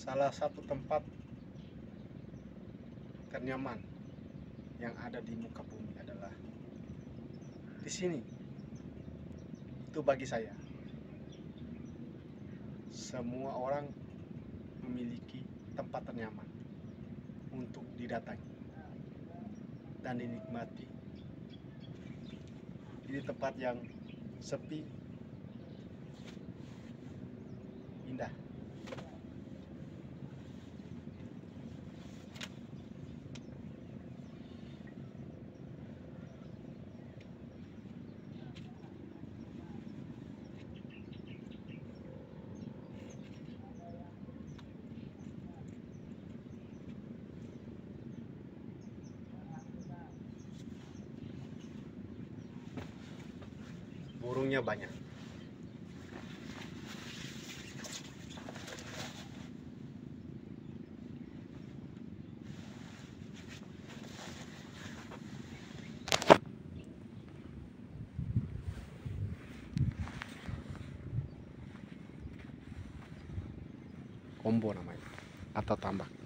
salah satu tempat ternyaman yang ada di muka bumi adalah di sini. Itu bagi saya. Semua orang memiliki tempat ternyaman untuk didatangi dan dinikmati. Ini tempat yang sepi, indah. Burungnya banyak. Kombo namanya, atau tambak.